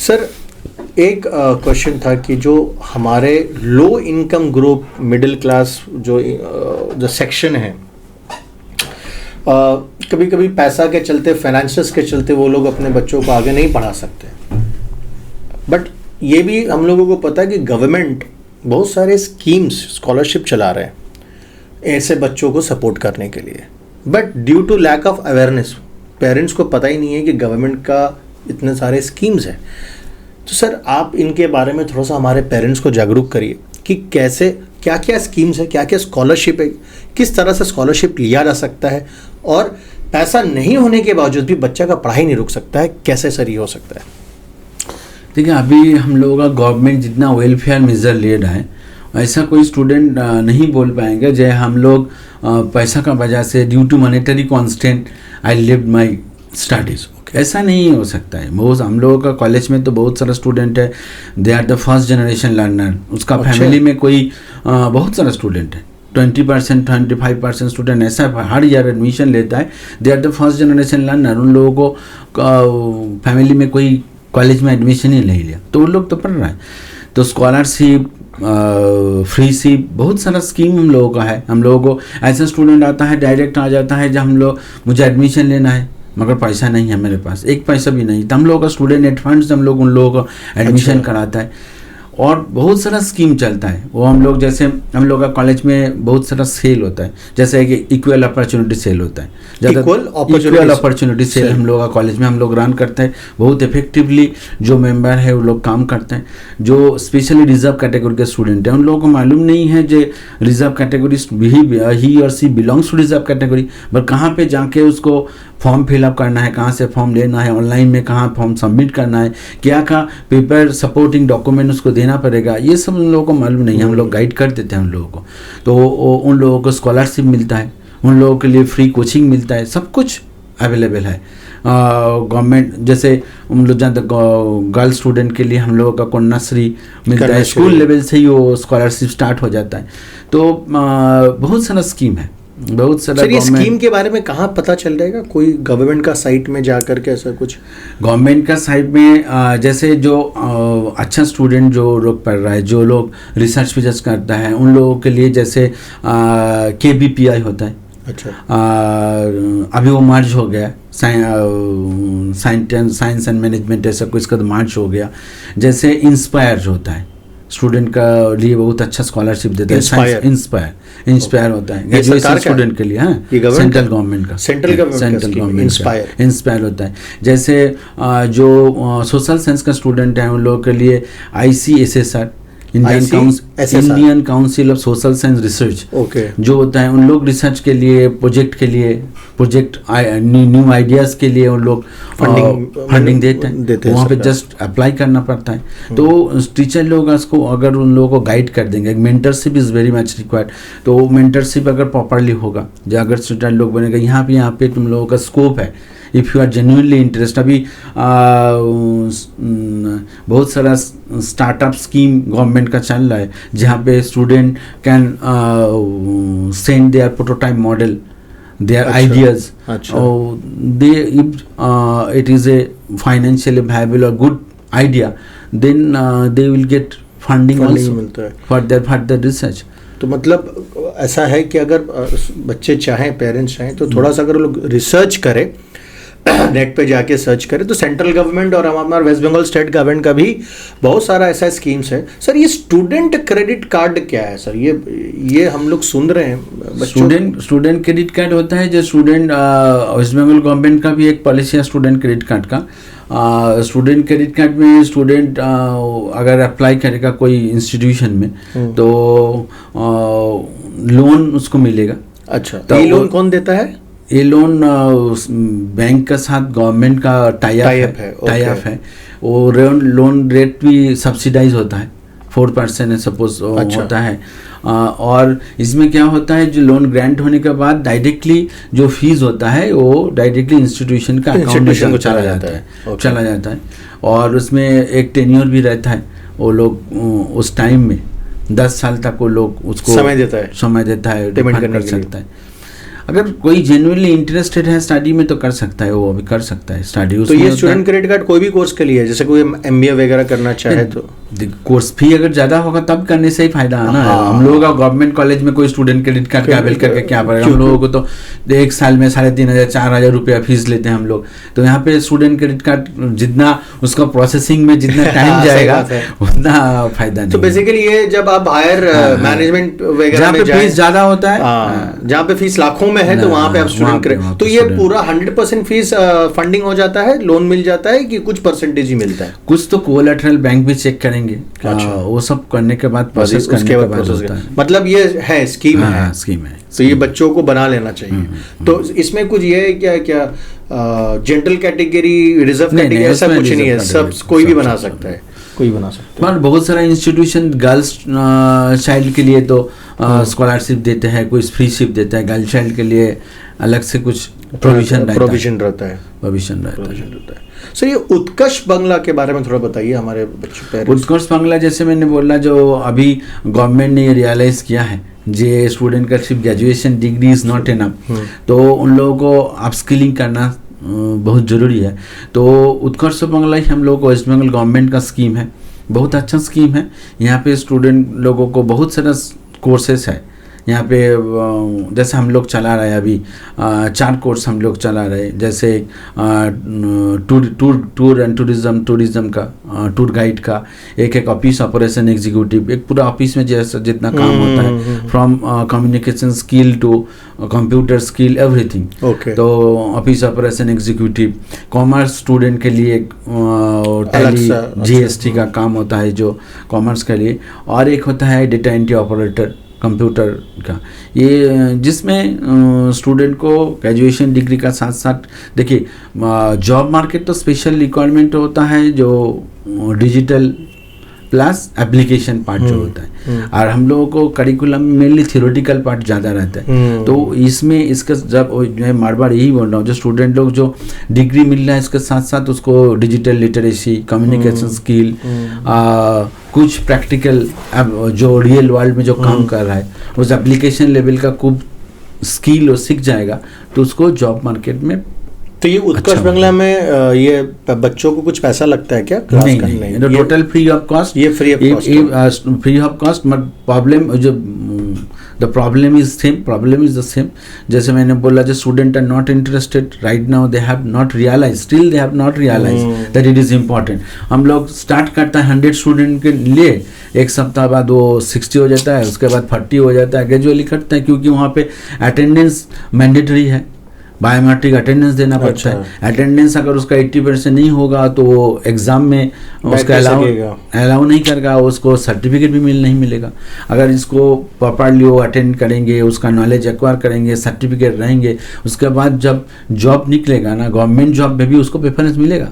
Sir एक question था कि जो हमारे low income group, middle class जो सेक्शन है, कभी कभी पैसा के चलते, फाइनेंसेस के चलते वो लोग अपने बच्चों को आगे नहीं पढ़ा सकते। बट ये भी हम लोगों को पता है कि गवर्नमेंट बहुत सारे स्कीम्स, स्कॉलरशिप चला रहे हैं ऐसे बच्चों को सपोर्ट करने के लिए। But due to lack of awareness parents को पता ही नहीं है कि गवर्नमेंट का इतने सारे स्कीम्स हैं। तो सर आप इनके बारे में थोड़ा सा हमारे पेरेंट्स को जागरूक करिए कि कैसे, क्या क्या स्कीम्स है, क्या क्या स्कॉलरशिप है, किस तरह से स्कॉलरशिप लिया जा सकता है, और पैसा नहीं होने के बावजूद भी बच्चा का पढ़ाई नहीं रुक सकता है, कैसे सर ये हो सकता है? देखिए, अभी हम लोगों का गवर्नमेंट जितना वेलफेयर मेजर ले रहा है, ऐसा कोई स्टूडेंट नहीं बोल पाएंगे जय हम लोग पैसा का वजह से due to monetary constant I lived my studies. ऐसा नहीं हो सकता है। बहुत हम लोगों का कॉलेज में तो बहुत सारा स्टूडेंट है, they are the first generation learner. उसका फैमिली में कोई बहुत सारा स्टूडेंट है, 20% 25% स्टूडेंट ऐसा हर ईयर एडमिशन लेता है, they are the first generation learner. उन लोगों को फैमिली में कोई कॉलेज में एडमिशन ही नहीं लिया, तो उन लोग तो पढ़ रहा है। तो स्कॉलरशिप, फ्री सीप, बहुत सारा स्कीम हम लोगों का है। हम लोगों को ऐसा स्टूडेंट आता है, डायरेक्ट आ जाता है जब हम लोग मुझे एडमिशन लेना है मगर पैसा नहीं है मेरे पास, एक पैसा भी नहीं, तो हम लोगों का स्टूडेंट एड फंड्स हम लोग उन लोगों को एडमिशन कराता है। और बहुत सारा स्कीम चलता है वो हम लोग, जैसे हम लोग का कॉलेज में बहुत सारा सेल होता है, जैसे कि इक्वल अपॉर्चुनिटी सेल होता है, इक्वल अपॉर्चुनिटी सेल हम लोग का कॉलेज में हम लोग रन करते हैं बहुत इफेक्टिवली। जो मेंबर है वो लोग काम करते हैं। जो स्पेशली रिजर्व कैटेगरी के स्टूडेंट हैं उन लोगों को मालूम नहीं है जो रिजर्व कैटेगरी ही और she belongs to reserve category, but कहाँ पे जाके उसको फॉर्म फिलअप करना है, कहाँ से फॉर्म लेना है, ऑनलाइन में कहाँ फॉर्म सबमिट करना है, क्या क्या पेपर सपोर्टिंग डॉक्यूमेंट उसको देना पड़ेगा, ये सब उन लोगों को मालूम नहीं है। हम लोग गाइड कर देते हैं उन लोगों को, तो उन लोगों को स्कॉलरशिप मिलता है, उन लोगों के लिए फ्री कोचिंग मिलता है, सब कुछ अवेलेबल है। गवर्नमेंट जैसे हम लोग जहाँ तक गर्ल स्टूडेंट के लिए हम लोगों का कन्याश्री मिलता है, स्कूल लेवल से ही वो स्कॉलरशिप स्टार्ट हो जाता है। तो बहुत सारा स्कीम है, बहुत सारा। ये स्कीम के बारे में कहाँ पता चल जाएगा? कोई गवर्नमेंट का साइट में जाकर के ऐसा कुछ? गवर्नमेंट का साइट में जैसे जो अच्छा स्टूडेंट जो लोग पढ़ रहा है, जो लोग रिसर्च विजर्स करता है, उन लोगों के लिए जैसे KBPI होता है। अच्छा। अभी वो मार्च हो गया, साइंस एंड मैनेजमेंट ऐसा कुछ का मार्च हो गया। जैसे इंस्पायर होता है, स्टूडेंट का लिए बहुत अच्छा स्कॉलरशिप देता है। इंस्पायर होता है ग्रेजुएशन स्टूडेंट के लिए। हाँ, सेंट्रल गवर्नमेंट का, सेंट्रल गवर्नमेंट इंस्पायर होता है। जैसे जो सोशल साइंस का स्टूडेंट है उन लोगों के लिए ICSSR, Indian council of social science research जो होता है, उन लोग रिसर्च के लिए, प्रोजेक्ट न्यू आइडियाज़ के लिए उन लोग फंडिंग देते हैं। वहाँ पे जस्ट अप्लाई करना पड़ता है। तो टीचर लोग उसको अगर उन लोगों को गाइड कर देंगे, mentorship is very much required. तो मेंटरशिप अगर प्रॉपरली होगा, जो अगर स्टूडेंट लोग बनेगा, यहाँ पे तुम लोगों का स्कोप है, if you are genuinely interest. अभी बहुत सारा स्टार्टअप स्कीम गवर्नमेंट का चल रहा है जहाँ पे student can send their prototype model, their ideas. If it is a financially viable or good idea, then they will get funding also for their further research. तो मतलब ऐसा है कि अगर बच्चे चाहें, पेरेंट्स चाहें, तो थोड़ा सा अगर लोग रिसर्च करें, नेट पे जाके सर्च करें, तो सेंट्रल गवर्नमेंट और हमारा वेस्ट बंगाल स्टेट गवर्नमेंट का भी बहुत सारा ऐसा स्कीम्स है। सर ये स्टूडेंट क्रेडिट कार्ड क्या है सर? ये हम लोग सुन रहे हैं। स्टूडेंट क्रेडिट कार्ड होता है जो स्टूडेंट, वेस्ट बंगाल गवर्नमेंट का भी एक पॉलिसी है स्टूडेंट क्रेडिट कार्ड का। स्टूडेंट क्रेडिट कार्ड में स्टूडेंट अगर अप्लाई करेगा कोई इंस्टीट्यूशन में तो लोन उसको मिलेगा। अच्छा, तो ये लोन कौन देता है? ये लोन बैंक के साथ गवर्नमेंट का टाई अप है। वो लोन रेट भी सब्सिडाइज होता है, 4% सपोज होता है। और इसमें क्या होता है, जो लोन ग्रांट होने के बाद डायरेक्टली जो फीस होता है वो डायरेक्टली इंस्टीट्यूशन का अकाउंट में चला जाता है। और उसमें एक टेन्योर भी रहता है, वो लोग उस टाइम में 10 साल तक वो लोग उसको समय देता है, पेमेंट कर सकता है। अगर कोई जेन्युइनली इंटरेस्टेड है स्टडी में तो कर सकता है, वो अभी कर सकता है स्टडी। तो ये स्टूडेंट क्रेडिट कार्ड कोई भी कोर्स के लिए है, जैसे कोई एमबीए वगैरह करना चाहे तो कोर्स फी अगर ज्यादा होगा तब करने से ही फायदा है ना। हम लोगों का गवर्नमेंट कॉलेज में कोई स्टूडेंट क्रेडिट कार्ड का अवेल करके क्या पड़ेगा, हम लोगों को तो एक साल में 3,500 4,000 रुपया फीस लेते हैं हम लोग। तो यहाँ पे स्टूडेंट क्रेडिट कार्ड जितना उसका प्रोसेसिंग में जितना टाइम जाएगा उतना फायदा नहीं। तो बेसिकली ये जब आप हायर मैनेजमेंट वगैरह में फीस ज्यादा होता है, जहाँ पे फीस लाखों में है तो वहाँ पे आप स्टूडेंट क्रेडिट, तो ये पूरा 100% फीस फंडिंग हो जाता है, लोन मिल जाता है कि कुछ परसेंटेज ही मिलता है? कुछ तो कोलैटरल बैंक भी चेक करेंगे। अच्छा। वो सब करने के बाद प्रोसेस करने के बाद होता है। मतलब ये है स्कीम है, स्कीम है, तो ये बच्चों को बना लेना चाहिए। तो इसमें कुछ ये है क्या जनरल कैटेगरी, रिजर्व कैटेगरी, ऐसा कुछ नहीं है, सब कोई भी बना सकता है, कोई बना सकता है। बहुत सारा इंस्टीट्यूशन गर्ल्स चाइल्ड के लिए तो स्कॉलरशिप देते हैं, कोई फ्री शिप देता है, गर्ल चाइल्ड के लिए अलग से कुछ प्रोविजन रहता है। सर ये उत्कर्ष बांग्ला के बारे में थोड़ा बताइए हमारे बच्चों को। उत्कर्ष बांग्ला जैसे मैंने बोला, जो अभी गवर्नमेंट ने रियलाइज किया है जे स्टूडेंट का सिर्फ graduation degree is not enough, तो उन लोगों को अपस्किलिंग करना बहुत ज़रूरी है। तो उत्कर्ष बांग्ला ही हम लोग को वेस्ट बंगाल गवर्नमेंट का स्कीम है, बहुत अच्छा स्कीम है। यहाँ पे स्टूडेंट लोगों को बहुत सारा कोर्सेस है यहाँ पे, जैसे हम लोग चला रहे हैं अभी 4 कोर्स हम लोग चला रहे हैं, जैसे टूर एंड टूरिज्म का, टूर गाइड का, एक ऑफिस ऑपरेशन एग्जीक्यूटिव, एक पूरा ऑफिस में जैसा जितना काम होता है, from communication skill to computer skill everything. तो office operation executive, commerce student के लिए टैली जीएसटी का काम होता है जो कॉमर्स के लिए, और एक होता है डेटा एंट्री ऑपरेटर कंप्यूटर का, ये जिसमें स्टूडेंट को ग्रेजुएशन डिग्री का साथ साथ, देखिए जॉब मार्केट तो स्पेशल रिक्वायरमेंट होता है जो डिजिटल प्लस एप्लीकेशन पार्ट जो होता है, और हम लोगों को करिकुलम में मेनली थियोरेटिकल पार्ट ज़्यादा रहता है। तो इसमें इसका जब मैं बार बार यही बोल रहा हूँ, जो स्टूडेंट लोग जो डिग्री मिल रहा है इसके साथ साथ उसको डिजिटल लिटरेसी, कम्युनिकेशन स्किल, कुछ प्रैक्टिकल जो रियल वर्ल्ड में जो काम कर रहा है उस एप्लीकेशन लेवल का खूब स्किल वो सीख जाएगा, तो उसको जॉब मार्केट में। तो ये उत्कर्ष बांग्ला में ये बच्चों को कुछ पैसा लगता है क्या? नहीं, टोटल फ्री ऑफ कॉस्ट, ये free of cost. But problem जो the problem is the same. जैसे मैंने बोला, जो student are not interested right now, they have not realise that it is important. हम लोग स्टार्ट करता है 100 स्टूडेंट के लिए, एक सप्ताह बाद वो 60 हो जाता है, उसके बाद 40 हो जाता है, ग्रेजुअली करता है, क्योंकि वहाँ पे अटेंडेंस मैंडेटरी है, बायोमेट्रिक अटेंडेंस देना पड़ता है। अटेंडेंस अगर उसका 80% नहीं होगा तो वो एग्जाम में उसका अलाउ नहीं करेगा, उसको सर्टिफिकेट भी नहीं मिलेगा। अगर इसको प्रॉपरली वो अटेंड करेंगे, उसका नॉलेज एक्वायर करेंगे, सर्टिफिकेट रहेंगे, उसके बाद जब जॉब निकलेगा ना, गवर्नमेंट जॉब में भी उसको प्रेफरेंस मिलेगा।